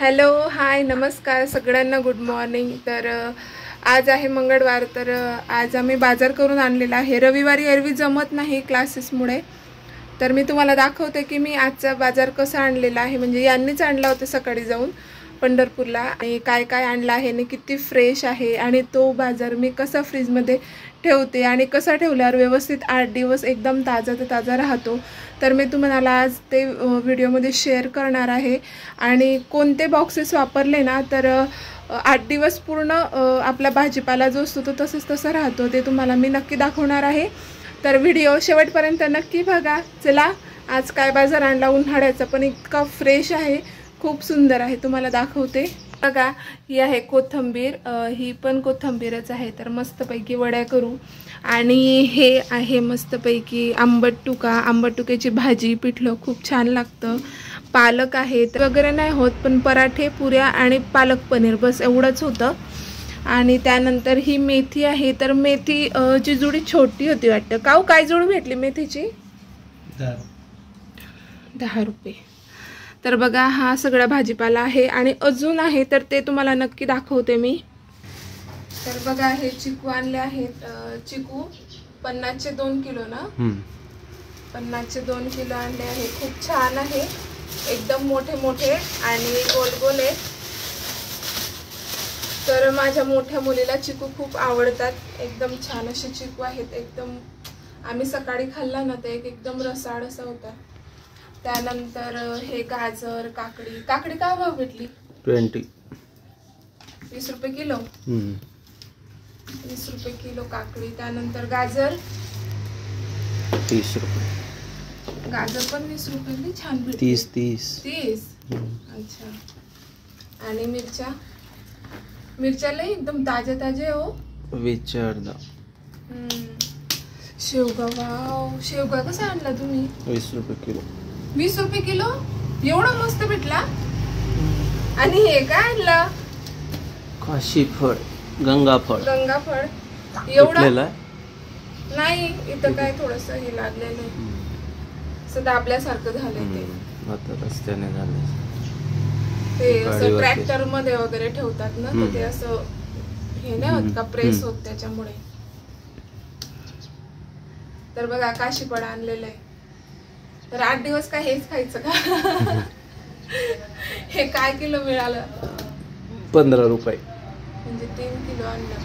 Hello hi नमस्कार सगळ्यांना good morning. तर आज आहे मंगळवार, तर आज आम्ही बाजार करून आणलेला आहे। रविवारी एरवी जमत नाही क्लासेसमुळे, तर मी तुम्हाला दाखवते की मी आजचा बाजार कसा आणलेला आहे। म्हणजे यांनीच आणला होता सकाळी जाऊन पंढरपूरला, आणि काय काय आणलं आहे आणि किती फ्रेश आहे, आणि तो बाजार मी कसा फ्रीजमध्ये ठेवते आणि कसा ठेवल्यावर व्यवस्थित 8 दिवस एकदम ताजा ताजा राहतो, तर मी तुम्हाला आज ते व्हिडिओमध्ये शेअर करणार आहे। आणि कोणते बॉक्सेस वापरले ना तर 8 दिवस पूर्ण आपला भाजीपाला जो असतो तो तसंच राहतो, ते तुम्हाला मी नक्की दाखवणार आहे। तर व्हिडिओ शेवटपर्यंत नक्की बघा। चला आज काय बाजार आणला उन्हाळ्याचा, पण इतका फ्रेश आहे, खूप सुंदर आहे, तुम्हाला दाखवते। बघा ही आहे कोथिंबीर, ही पण कोथिंबीरच आहे। तर मस्तपैकी वड्या करू। आणि हे आहे मस्तपैकी आंबटुक्याची भाजी, पिठलं खूप छान लागतं। पालक आहे वगैरे नाही होत, पण पराठे, पुऱ्या आणि पालक पनीर बस एवढंच होतं। आणि त्यानंतर ही मेथी आहे, तर मेथी ची जुडी छोटी होती वाटतं। काय जुडी भेटली मेथीची? 10 रुपये। तर बघा हा सगळा भाजीपाला आहे, आणि अजून आहे तर ते तुम्हाला नक्की दाखवते मी। तर बघा हे चिकू आणले आहेत, चिकू 50चे 2 किलो ना, 50चे 2 किलो आणले आहे। खूप छान आहे, एकदम मोठे मोठे आणि गोल गोल आहेत। तर माझ्या मोठ्या मुलीला चिकू खूप आवडतात, एकदम छान असे चिकू आहेत। एकदम आम्ही सकाळी खाल्ला ना ते एकदम रसाळ असा होता। त्यानंतर हे गाजर, काकडी काय भाव भेटली? 20 रुपये किलो। 20 रुपये किलो काकडी। त्यानंतर गाजर 30 रुपये। गाजर पण 20 रुपये छान भेटली। 30 अच्छा। आणि मिरच्या एकदम ताजे हो, विचार दा। शेवगा, वाव शेवगा कसा आणला तुम्ही? 20 रुपये किलो। 20 रुपये किलो एवढा मस्त भेटला। आणि हे काय आणलं? काशी फळ, गंगाफळ एवढं नाही, इथं काय थोडस हे लागलेलं आहे, असं दाबल्यासारखं झालंय ते। आता रस्त्याने झालंय ते असं ट्रॅक्टर मध्ये वगैरे ठेवतात ना, तर ते असं हे नाही होत का, प्रेस होत त्याच्यामुळे। तर बघा काशी फळ आणलेलं आहे। तर 8 दिवस काय हेच खायचं का? हे काय किलो मिळालं? 15 रुपये, म्हणजे 3 किलो आणलं।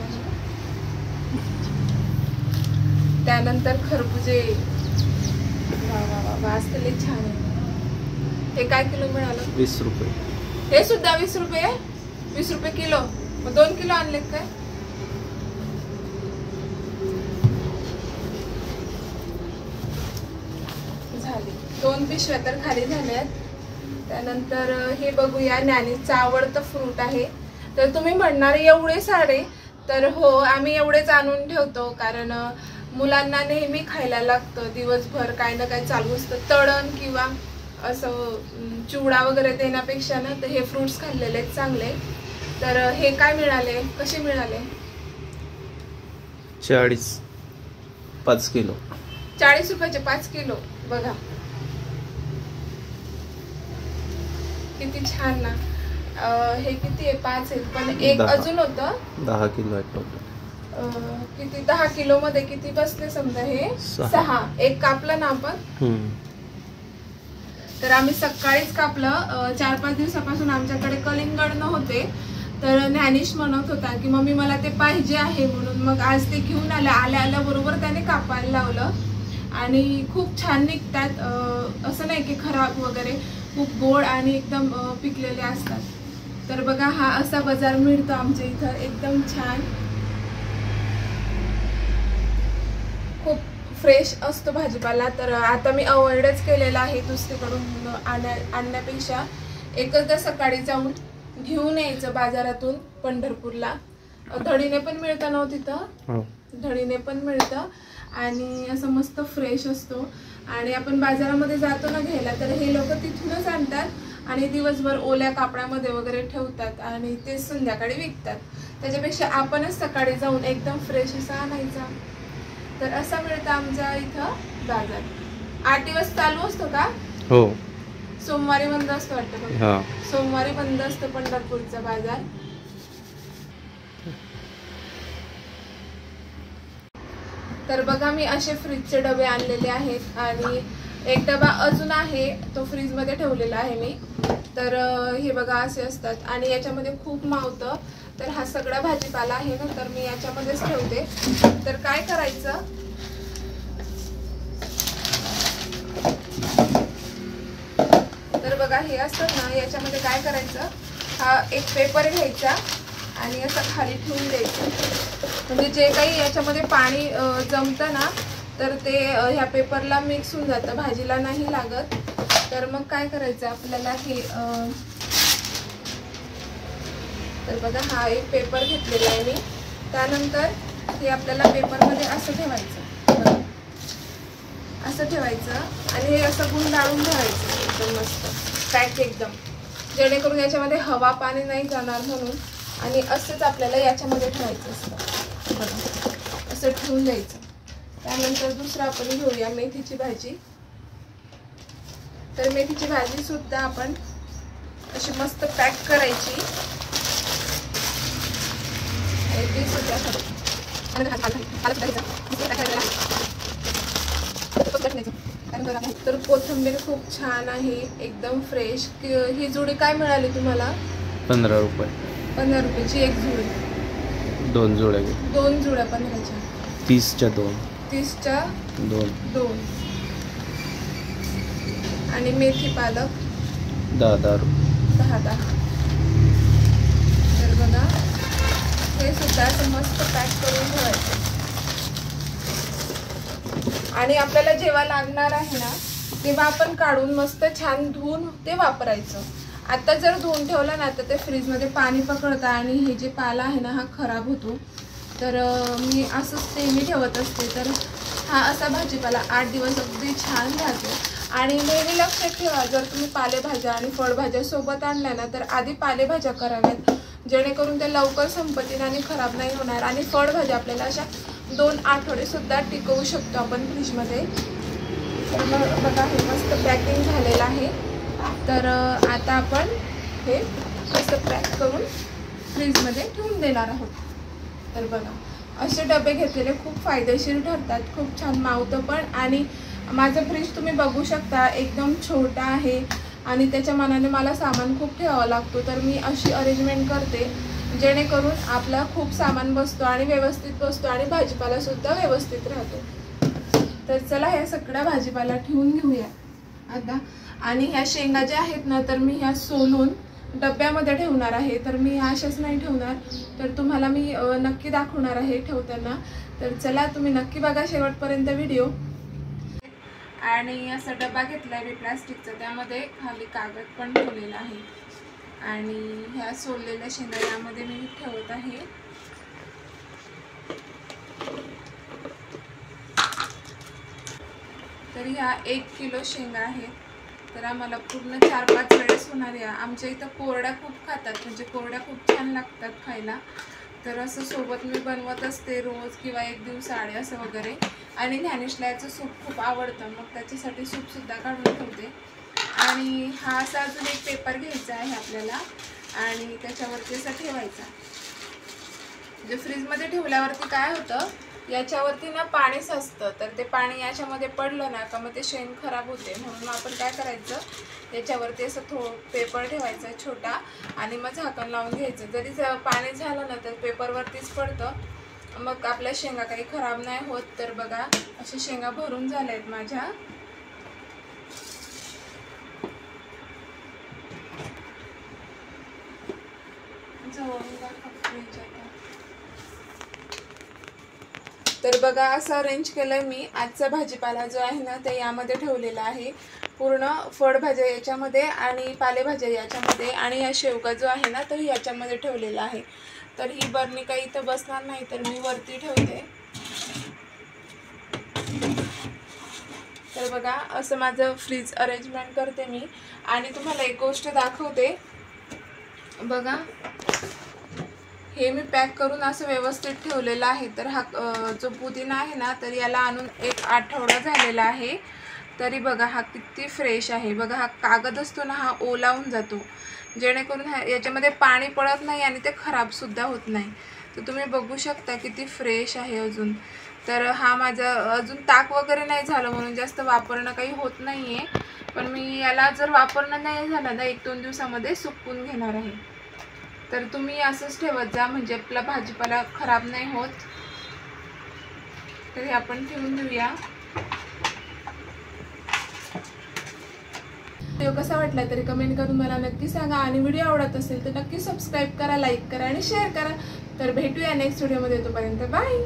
त्यानंतर खरबुजे, वास्तले छान आहे। हे काय किलो मिळालं? 20 रुपये। हे सुद्धा 20 रुपये? 20 रुपये किलो, मग 2 किलो आणले काय? झाले 2 पिशव्या तर खाली झाल्यात। त्यानंतर हे बघूया, ज्ञानीचं आवडतं फ्रूट आहे। तर तुम्ही म्हणणार एवढे सारे, तर हो आम्ही एवढेच आणून ठेवतो, कारण मुलांना नेहमी खायला लागतं, दिवसभर काय ना काय चालू असतं, तळण किंवा असं चिवडा वगैरे देण्यापेक्षा ना, तर हे फ्रुट्स खाल्लेले चांगले। तर हे काय मिळाले, कसे मिळाले? 5 किलो 40 रुपयाचे 5 किलो। बघा किती छान ना। हे किती आहे? 5 आहे, पण एक अजून होतं। 10 किलो आहे टोटल। किती 10 किलो मध्ये किती बसले समजा? हे 6। एक कापलं ना आपण। तर आम्ही सकाळीच कापलं। 4-5 दिवसापासून आमच्याकडे कलिंगड नव्हते, तर ज्ञानेश म्हणत होता की मम्मी मला ते पाहिजे आहे म्हणून, मग आज ते घेऊन आल्या बरोबर त्याने कापायला लावलं, आणि खूप छान निघतात। असं नाही की खराब वगैरे, खूप गोड आणि एकदम पिकलेले असतात। तर बघा हा असा बाजार मिळतो आमच्या इथं, एकदम छान, खूप फ्रेश असतो भाजीपाला। तर आता मी अवॉइडच केलेला आहे दुसरीकडून आणण्यापेक्षा, एकदा सकाळी जाऊन घेऊन यायचं बाजारातून पंढरपूरला। धडीने पण मिळतं ना तिथं, धडीने पण मिळतं, आणि असं मस्त फ्रेश असतो। आणि आपण बाजारामध्ये जातो ना घ्यायला, तर हे लोक तिथूनच आणतात आणि दिवसभर ओल्या कापडामध्ये वगैरे ठेवतात, आणि ते संध्याकाळी विकतात। त्याच्यापेक्षा आपणच सकाळी जाऊन एकदम फ्रेश असं आणायचा। तर असा मिळतं आमच्या इथं बाजार। 8 दिवस चालू असतो का? हो। सोमवारी बंद असतो वाटतं बघ. हा सोमवारी बंद असतो पंढरपूरचा बाजार. तर बघा मी असे फ्रीजचे डबे आणलेले आहेत आणि एक डबा अजून आहे, तो फ्रीज मध्ये ठेवलेला आहे मी. तर हे बघा असे असतात आणि याच्यामध्ये खूप मावतं. तर हा सगळा भाजीपाला आहे ना, तर मी याच्यामध्येच ठेवते. तर काय करायचं, तर बघा हे असतं ना, याच्यामध्ये काय करायचं, हा एक पेपर घ्यायचा आणि असं खाली ठेवून द्यायचं. म्हणजे जे काही याच्यामध्ये पाणी जमतं ना, तर ते ह्या पेपरला मिक्स होऊन जातं, भाजीला नाही लागत. तर मग काय करायचं आपल्याला हे, तर बघा हा एक पेपर घेतलेला आहे मी. त्यानंतर हे आपल्याला पेपरमध्ये असं ठेवायचं, असं ठेवायचं आणि हे असं गुंडाळून ठेवायचं एकदम मस्त पॅक एकदम, जेणेकरून याच्यामध्ये हवा पाणी नाही जाणार म्हणून. आणि असंच आपल्याला याच्यामध्ये ठेवायचं असतं बघा, असं ठेवून द्यायचं. त्यानंतर दुसरं आपण घेऊया मेथीची भाजी. तर मेथीची भाजी सुद्धा आपण अशी मस्त पॅक करायची. तर कोथिंबीर खूप छान आहे, एकदम फ्रेश. ही जुडी काय मिळाली तुम्हाला? 15 रुपये. 15 रुपयाची एक जुडी. 2 जोड्या. 2 जुड्या 15च्या. 30च्या 2. 30च्या 2. आणि मेथी पालक 10 रुपये. 10. तर बघा हे सुद्धा असं मस्त पॅक करून ठेवायचं. आणि आपल्याला जेव्हा लागणार आहे ना, तेव्हा आपण काढून मस्त छान धुवून ते वापरायचं. आता जर धुवून ठेवलं ना, तर ते फ्रीजमध्ये पाणी पकडतं आणि हे जे पाला आहे ना, हा खराब होतो. तर मी असंच नेहमी ठेवत असते. तर हा असा भाजीपाला 8 दिवस अगदी छान राहतो. आणि नेहमी लक्षात ठेवा, जर तुम्ही पालेभाज्या आणि फळभाज्या सोबत आणल्या ना, तर आधी पालेभाज्या कराव्यात, जेणेकरून ते लवकर संपतील आणि खराब नाही होणार. आणि फळभाज्या आपल्याला अशा 2 आठवडे सुद्धा टिकवू शकतो आपण फ्रीजमध्ये. तर मग बघा हे मस्त पॅकिंग झालेलं आहे. तर आता आपण हे मस्त पॅक करून फ्रीजमध्ये ठेवून देणार आहोत. तर बघा असे डबे घेतलेले खूप फायदेशीर ठरतात, खूप छान मावतं पण. आणि माझं फ्रीज तुम्ही बघू शकता, एकदम छोटा आहे आणि त्याच्या मानाने मला सामान खूप ठेवावं लागतो. तर मी अशी अरेंजमेंट करते, जेणेकरून आपला खूप सामान बसतो आणि व्यवस्थित बसतो आणि भाजीपालासुद्धा व्यवस्थित राहतो. तर चला ह्या सगळ्या भाजीपाला ठेवून घेऊया आता. आणि ह्या शेंगा ज्या आहेत ना, तर मी ह्या सोलून डब्यामध्ये ठेवणार आहे. तर मी ह्या अशाच नाही ठेवणार, तर तुम्हाला मी नक्की दाखवणार आहे ठेवताना. तर चला तुम्ही नक्की बघा शेवटपर्यंत व्हिडिओ. आणि असा डबा घेतलाय मी प्लास्टिकचा, त्यामध्ये खाली कागद पण ठेवलेला आहे. आणि ह्या सोललेल्या शेंगा यामध्ये मी ठेवत आहे. तर ह्या 1 किलो शेंगा आहेत. तर आम्हाला पूर्ण 4-5 वेळेस होणार. या आमच्या इथं कोरड्या खूप खातात, म्हणजे कोरड्या खूप छान लागतात खायला. तर असं सोबत मी बनवत असते रोज किंवा 1 दिवसाआड असं वगैरे. आणि ज्ञानेशला याचं सूप खूप आवडतं, मग त्याच्यासाठी सूपसुद्धा काढून ठेवते. आणि हा असा अजून एक पेपर घ्यायचा आहे आपल्याला आणि त्याच्यावरती असं ठेवायचा. म्हणजे फ्रीजमध्ये ठेवल्यावरती काय होतं, याच्यावरती ना पाणी साचतं. तर ते पाणी याच्यामध्ये पडलं ना का मग ते शेंग खराब होते. म्हणून आपण काय करायचं, याच्यावरती असं पेपर ठेवायचा छोटा आणि मग झाकण लावून घ्यायचं. जरी पाणी झालं ना तर पेपरवरतीच पडतं, मग आपल्या शेंगा काही खराब नाही होत. तर बघा अशा शेंगा भरून झाल्या आहेत माझ्या. तर बघा असं अरेंज केलंय मी. आजचा भाजीपाला जो आहे ना, ते यामध्ये ठेवलेला आहे. पूर्ण फळभाज्या याच्यामध्ये आणि पालेभाज्या याच्यामध्ये आणि या शेवगा जो आहे ना, तर याच्यामध्ये ठेवलेला आहे. तर ही बरणी काही इथं बसणार नाही, तर मी वरती ठेवते. तर बघा असं माझं फ्रीज अरेंजमेंट करते मी. आणि तुम्हाला एक गोष्ट दाखवते बघा, हे मी पॅक करून असं व्यवस्थित ठेवलेलं आहे. तर हा जो पुदिना आहे ना, तर याला आणून 1 आठवडा झालेला आहे. तरी बघा हा किती फ्रेश आहे. बघा हा कागद असतो ना, हा ओलावून जातो, जेणेकरून याच्यामध्ये पाणी पडत नाही आणि ते खराबसुद्धा होत नाही. तर तुम्ही बघू शकता किती फ्रेश आहे अजून. तर हा माझा अजून ताक वगैरे नाही झालं म्हणून जास्त वापरणं काही होत नाही आहे, पण मी याला जर वापरणं नाही झालं ना 1-2 दिवसामध्ये सुकवून घेणार आहे. तर तुम्ही असंच ठेवत जा, म्हणजे आपला भाजीपाला खराब नाही होत. तर हे आपण ठेवून देऊया. व्हिडिओ कसा वाटला तरी कमेंट करून मला नक्की सांगा, आणि व्हिडिओ आवडत असेल तर नक्की सबस्क्राईब करा, लाईक करा आणि शेअर करा. तर भेटूया नेक्स्ट व्हिडिओमध्ये. तोपर्यंत बाय.